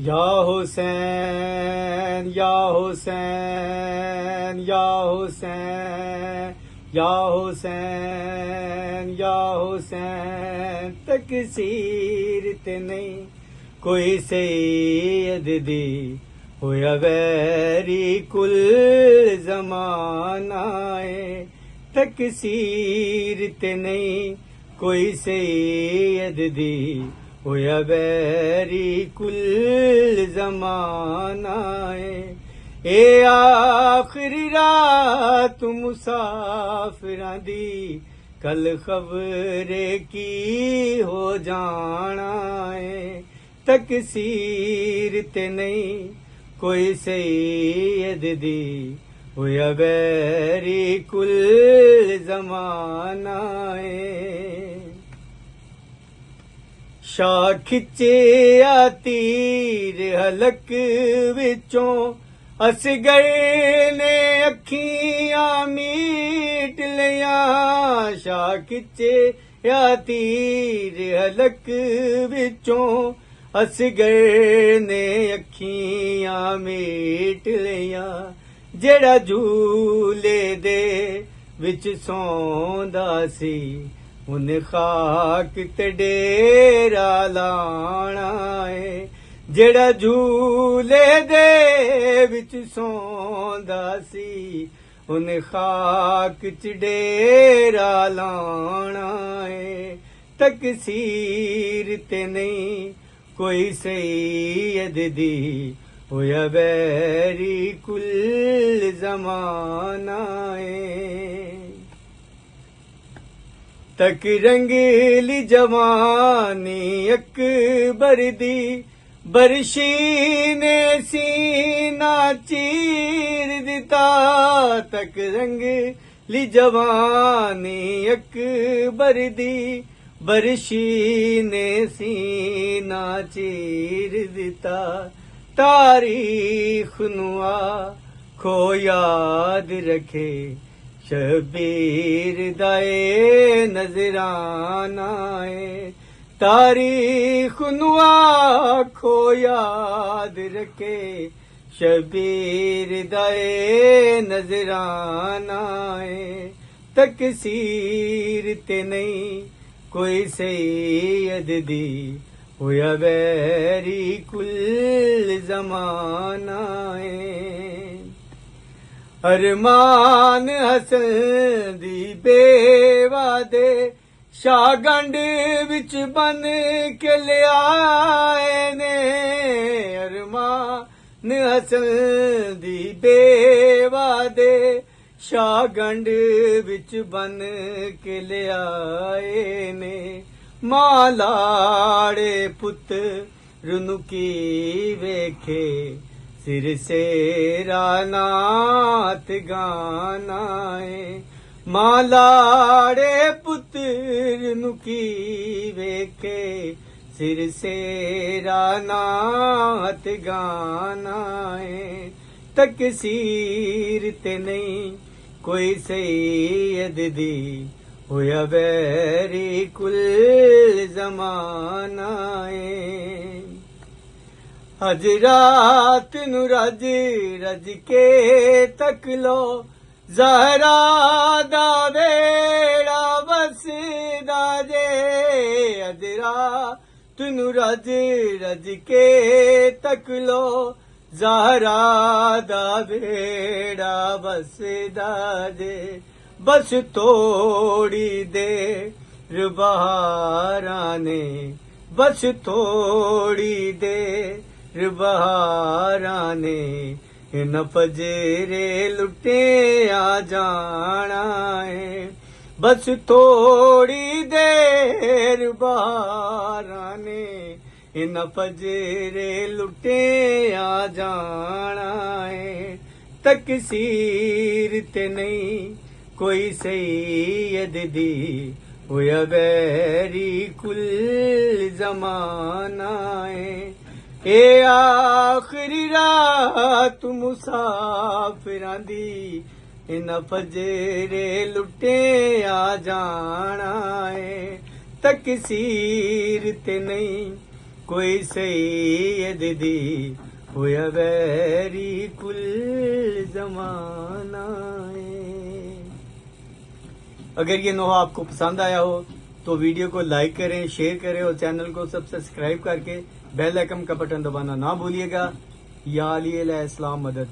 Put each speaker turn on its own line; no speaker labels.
या हुसैन या हुसैन या हुसैन या हुसैन या हुसैन तकसीर ते नहीं कोई सैयद दी होया वैरी कुल ज़मानाए तकसीर ते नहीं कोई सैयद दी होया वैरी कुल ज़मानाए ए आखिरी रात मुसाफिरां दी कल खबरे की हो जाना है तकसीर ते नहीं कोई सैयद दी होया वैरी कुल ज़माना है शाह खिच्चिया तीर हलक विचों अस गए ने अखियां मीट लिया शाह खिच्चिया तीर हलक विचों अस गए ने अखियां मीट लिया जेड़ा झूले दे विच सौंदा सी उन खाक ते डेरा लाना है जेड़ा झूले दे विच सौंदा सी उन खाक च डेरा लाना है तकसीर ते नहीं कोई सैयद दी होया वैरी कुल ज़माना है तक रंगीली जवानी अकबर दी बरशी ने सीना चीर दिता तक रंगीली जवानी अकबर दी बरशी ने सीना चीर दिता तारीख नुआ खो याद रखे शबीर दाए नजराना है तारीख नुआ खो याद रखे शबीर दाए नजराना है तकसीर ते नहीं कोई सैयद दी होया वैरी कुल ज़माना है अरमान हसन दी बेवा दे शागंड विच बन के लियाए ने अरमान हसन दी बेवा दे शागंड विच बन के लियाए ने मालाड़े पुत्र नुकी वेखे सिर सेरा नाथ गाना है मालाड़े पुत्र नुकी वेखे सिर सेरा नाथ गाना है तकसीर ते नहीं कोई सैयद दी होया वैरी कुल ज़माना है हजरात नु रज रज के तक लो ज़हरा दा वेड़ा वसदा जे हजरात नु रज रज के तक लो ज़हरा दा वेड़ा वसदा जे बस थोड़ी देर बहारां ने बस थोड़ी देर बहारां ने इन पजरे लुटे आ जाना है बस थोड़ी देर बहारां ने इन पजरे लुटे आ जाना है तकसीर ते नहीं कोई सैयद दी होया वैरी कुल ज़माना है ए आखिरी रात मुसाफिरां दी इन फजरे लुटे आ जाना है तकसीर ते नहीं कोई सैयद दी होया वैरी कुल जमाना है। अगर ये नोहा आपको पसंद आया हो तो वीडियो को लाइक करें, शेयर करें और चैनल को सब्सक्राइब करके बेल आइकन का बटन दबाना ना भूलिएगा। या अली अलैहिस्सलाम मदद।